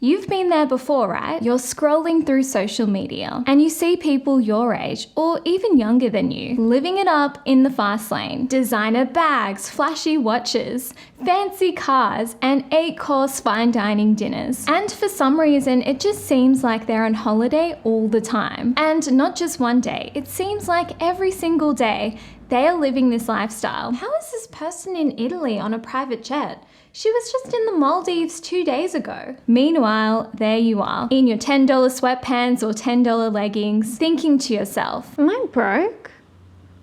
You've been there before, right? You're scrolling through social media and you see people your age or even younger than you living it up in the fast lane. Designer bags, flashy watches, fancy cars, and 8-course fine dining dinners. And for some reason, it just seems like they're on holiday all the time. And not just one day, it seems like every single day they are living this lifestyle. How is this person in Italy on a private jet? She was just in the Maldives 2 days ago. Meanwhile, there you are, in your $10 sweatpants or $10 leggings, thinking to yourself, am I broke?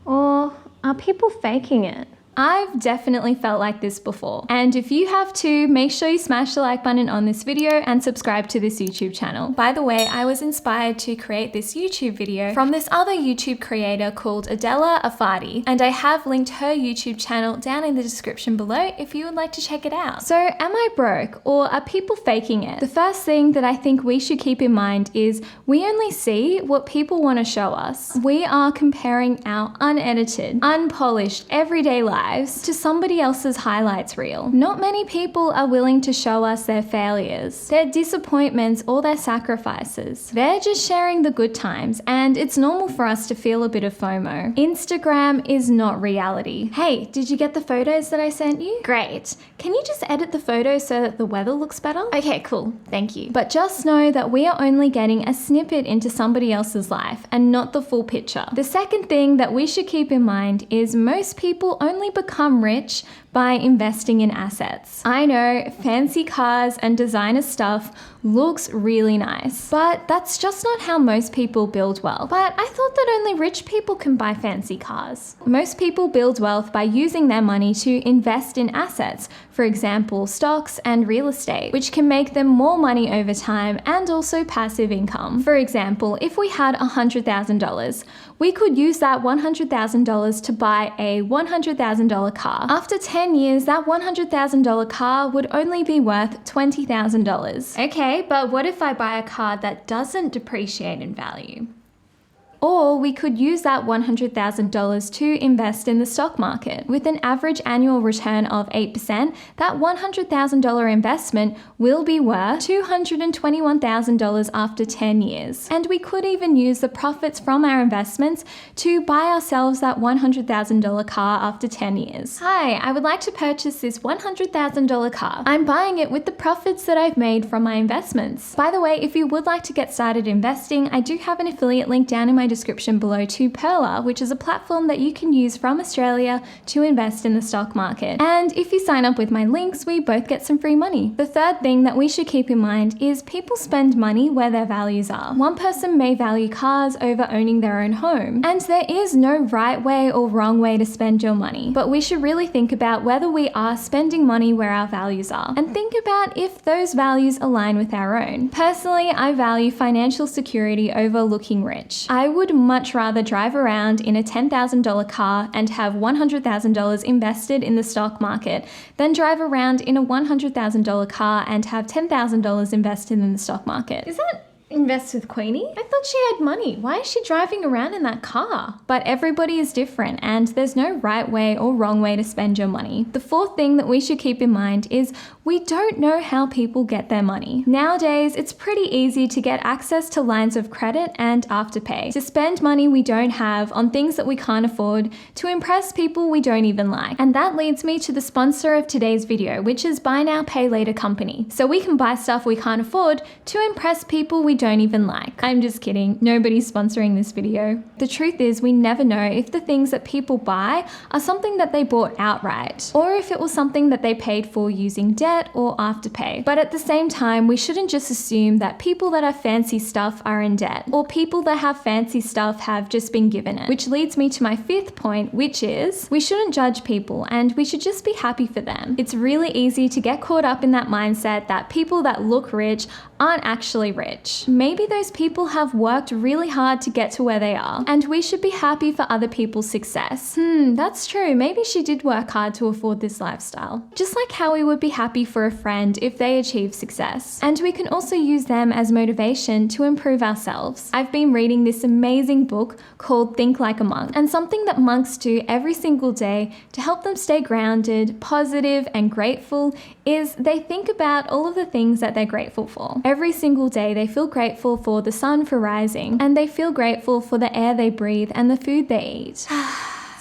Or are people faking it? I've definitely felt like this before. And if you have too, make sure you smash the like button on this video and subscribe to this YouTube channel. By the way, I was inspired to create this YouTube video from this other YouTube creator called Adela Afadi, and I have linked her YouTube channel down in the description below if you would like to check it out. So am I broke or are people faking it? The first thing that I think we should keep in mind is we only see what people want to show us. We are comparing our unedited, unpolished, everyday lives to somebody else's highlights reel. Not many people are willing to show us their failures, their disappointments, or their sacrifices. They're just sharing the good times, and it's normal for us to feel a bit of FOMO. Instagram is not reality. Hey, did you get the photos that I sent you? Great. Can you just edit the photos so that the weather looks better? Okay, cool. Thank you. But just know that we are only getting a snippet into somebody else's life and not the full picture. The second thing that we should keep in mind is most people only become rich by investing in assets. I know fancy cars and designer stuff looks really nice, but that's just not how most people build wealth. But I thought that only rich people can buy fancy cars. Most people build wealth by using their money to invest in assets, for example, stocks and real estate, which can make them more money over time and also passive income. For example, if we had $100,000, we could use that $100,000 to buy a $100,000 car. After 10 years, that $100,000 car would only be worth $20,000. Okay, but what if I buy a car that doesn't depreciate in value? Or we could use that $100,000 to invest in the stock market. With an average annual return of 8%, that $100,000 investment will be worth $221,000 after 10 years. And we could even use the profits from our investments to buy ourselves that $100,000 car after 10 years. Hi, I would like to purchase this $100,000 car. I'm buying it with the profits that I've made from my investments. By the way, if you would like to get started investing, I do have an affiliate link down in my description below to Pearler, which is a platform that you can use from Australia to invest in the stock market. And if you sign up with my links, we both get some free money. The third thing that we should keep in mind is people spend money where their values are. One person may value cars over owning their own home, and there is no right way or wrong way to spend your money, but we should really think about whether we are spending money where our values are, and think about if those values align with our own. Personally, I value financial security over looking rich. I would much rather drive around in a $10,000 car and have $100,000 invested in the stock market than drive around in a $100,000 car and have $10,000 invested in the stock market. Is that invest with Queenie? I thought she had money. Why is she driving around in that car? But everybody is different and there's no right way or wrong way to spend your money. The fourth thing that we should keep in mind is we don't know how people get their money. Nowadays, it's pretty easy to get access to lines of credit and Afterpay, to spend money we don't have on things that we can't afford, to impress people we don't even like. And that leads me to the sponsor of today's video, which is Buy Now Pay Later company. So we can buy stuff we can't afford to impress people we don't even like. I'm just kidding. Nobody's sponsoring this video. The truth is we never know if the things that people buy are something that they bought outright, or if it was something that they paid for using debt or Afterpay. But at the same time, we shouldn't just assume that people that have fancy stuff are in debt, or people that have fancy stuff have just been given it. Which leads me to my fifth point, which is we shouldn't judge people and we should just be happy for them. It's really easy to get caught up in that mindset that people that look rich aren't actually rich. maybe those people have worked really hard to get to where they are, and we should be happy for other people's success. That's true. Maybe she did work hard to afford this lifestyle. Just like how we would be happy for a friend if they achieve success. And we can also use them as motivation to improve ourselves. I've been reading this amazing book called Think Like a Monk, and something that monks do every single day to help them stay grounded, positive, and grateful is they think about all of the things that they're grateful for. Every single day they feel grateful for the sun for rising, and they feel grateful for the air they breathe and the food they eat.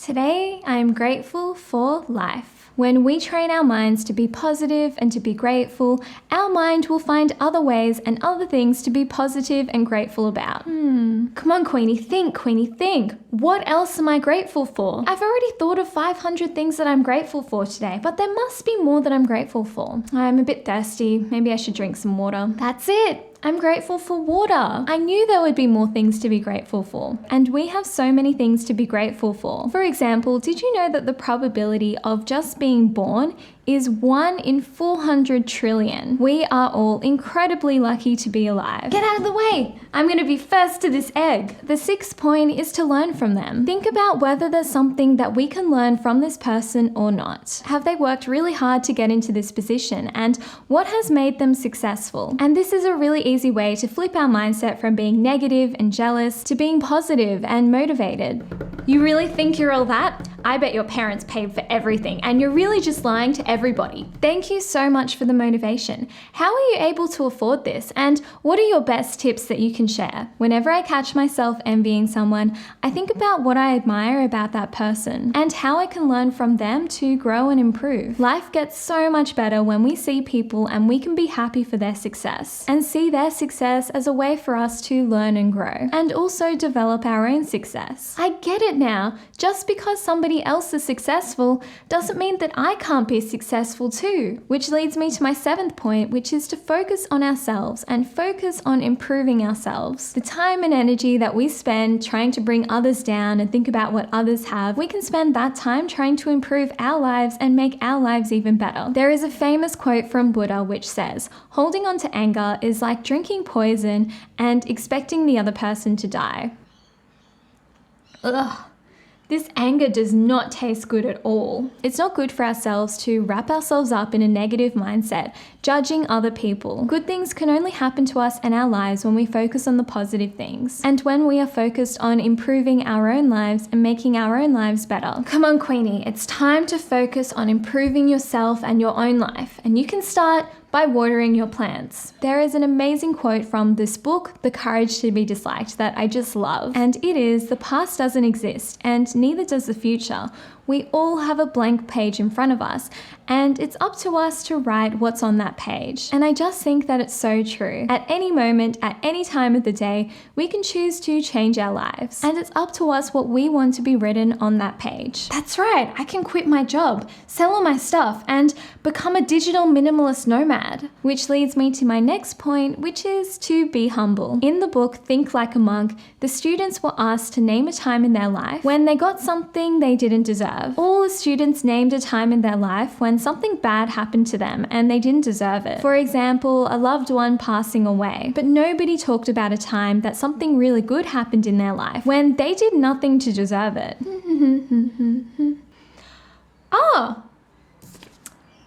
Today, I am grateful for life. When we train our minds to be positive and to be grateful, our mind will find other ways and other things to be positive and grateful about. Come on, Queenie, think. What else am I grateful for? I've already thought of 500 things that I'm grateful for today, but there must be more that I'm grateful for. I'm a bit thirsty. Maybe I should drink some water. That's it. I'm grateful for water. I knew there would be more things to be grateful for, and we have so many things to be grateful for. For example, did you know that the probability of just being born is 1 in 400 trillion? We are all incredibly lucky to be alive. Get out of the way! I'm going to be first to this egg. The 6th point is to learn from them. Think about whether there's something that we can learn from this person or not. Have they worked really hard to get into this position, and what has made them successful? And this is a really easy way to flip our mindset from being negative and jealous to being positive and motivated. You really think you're all that? I bet your parents paid for everything and you're really just lying to everybody. Thank you so much for the motivation. How are you able to afford this? And what are your best tips that you can share? Whenever I catch myself envying someone, I think about what I admire about that person and how I can learn from them to grow and improve. Life gets so much better when we see people and we can be happy for their success and see their success as a way for us to learn and grow and also develop our own success. I get it now. Just because somebody else is successful doesn't mean that I can't be successful too. Which leads me to my 7th point, which is to focus on ourselves and focus on improving ourselves. The time and energy that we spend trying to bring others down and think about what others have, we can spend that time trying to improve our lives and make our lives even better. There is a famous quote from Buddha which says, "Holding on to anger is like drinking poison and expecting the other person to die." Ugh. This anger does not taste good at all. It's not good for ourselves to wrap ourselves up in a negative mindset, judging other people. Good things can only happen to us and our lives when we focus on the positive things, and when we are focused on improving our own lives and making our own lives better. Come on, Queenie, it's time to focus on improving yourself and your own life, and you can start by watering your plants. There is an amazing quote from this book, The Courage to Be Disliked, that I just love. And it is, "The past doesn't exist, and neither does the future. We all have a blank page in front of us, and it's up to us to write what's on that page." And I just think that it's so true. At any moment, at any time of the day, we can choose to change our lives. And it's up to us what we want to be written on that page. That's right, I can quit my job, sell all my stuff, and become a digital minimalist nomad. Which leads me to my next point, which is to be humble. In the book, Think Like a Monk, the students were asked to name a time in their life when they got something they didn't deserve. All the students named a time in their life when something bad happened to them and they didn't deserve it. For example, a loved one passing away. But nobody talked about a time that something really good happened in their life when they did nothing to deserve it. Oh!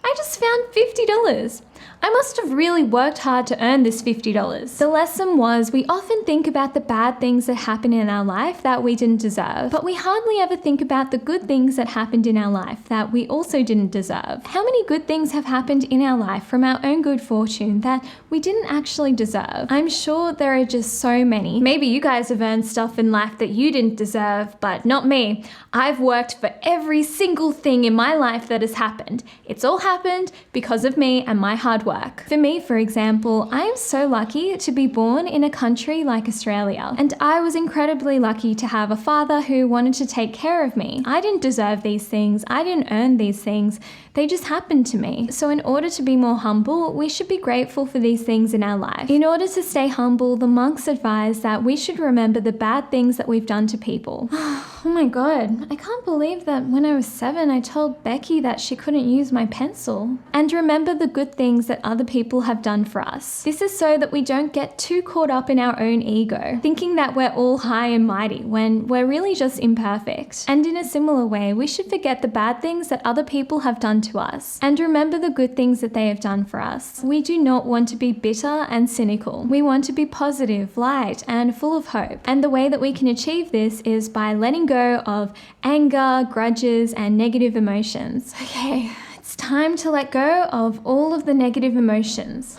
I just found $50. I must have really worked hard to earn this $50. The lesson was we often think about the bad things that happen in our life that we didn't deserve, but we hardly ever think about the good things that happened in our life that we also didn't deserve. How many good things have happened in our life from our own good fortune that we didn't actually deserve? I'm sure there are just so many. Maybe you guys have earned stuff in life that you didn't deserve, but not me. I've worked for every single thing in my life that has happened. It's all happened because of me and my hard work. For me, for example, I am so lucky to be born in a country like Australia, and I was incredibly lucky to have a father who wanted to take care of me. I didn't deserve these things. I didn't earn these things. They just happened to me. So in order to be more humble, we should be grateful for these things in our life. In order to stay humble, the monks advise that we should remember the bad things that we've done to people. Oh my god, I can't believe that when I was 7 I told Becky that she couldn't use my pencil. And remember the good things that other people have done for us. This is so that we don't get too caught up in our own ego, thinking that we're all high and mighty when we're really just imperfect. And in a similar way, we should forget the bad things that other people have done to us and remember the good things that they have done for us. We do not want to be bitter and cynical. We want to be positive, light, and full of hope. And the way that we can achieve this is by letting go of anger, grudges, and negative emotions. Okay, it's time to let go of all of the negative emotions.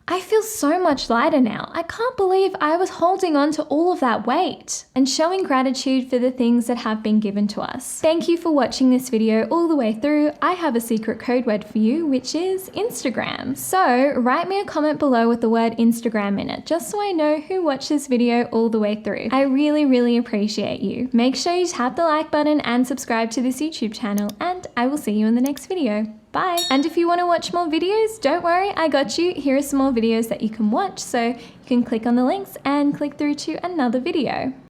I feel so much lighter now. I can't believe I was holding on to all of that weight. And showing gratitude for the things that have been given to us. Thank you for watching this video all the way through. I have a secret code word for you, which is Instagram. So write me a comment below with the word Instagram in it, just so I know who watched this video all the way through. I really, really appreciate you. Make sure you tap the like button and subscribe to this YouTube channel, and I will see you in the next video. Bye. And if you want to watch more videos, don't worry, I got you. Here are some more videos that you can watch, so you can click on the links and click through to another video.